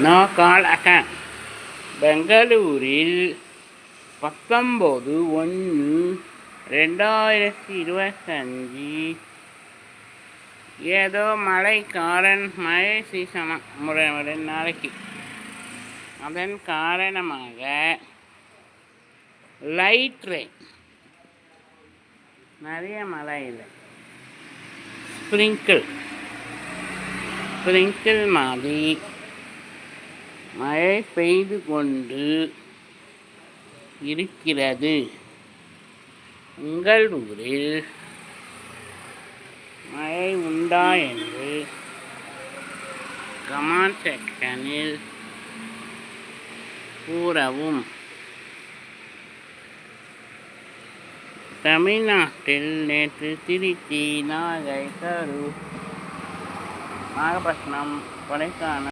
நாகாலக பெங்களூரில் 19/1/2025 ஏதோ மழை சீசனாக 2 நாளைக்கு. அதன் காரணமாக லைட் ரெயின், நிறைய மழை இல்லை, ஸ்ப்ரிங்கிள் மாதிரி மழை பெய்து கொண்டு இருக்கிறது. உங்கள் ஊரில் மழை உண்டா என்று கமெண்ட் செக்ஷனில் கூறவும். தமிழ்நாட்டில் நேற்று திருச்சி, நாகை, கரூர், நாகப்பட்டினம், கொடைக்கானல்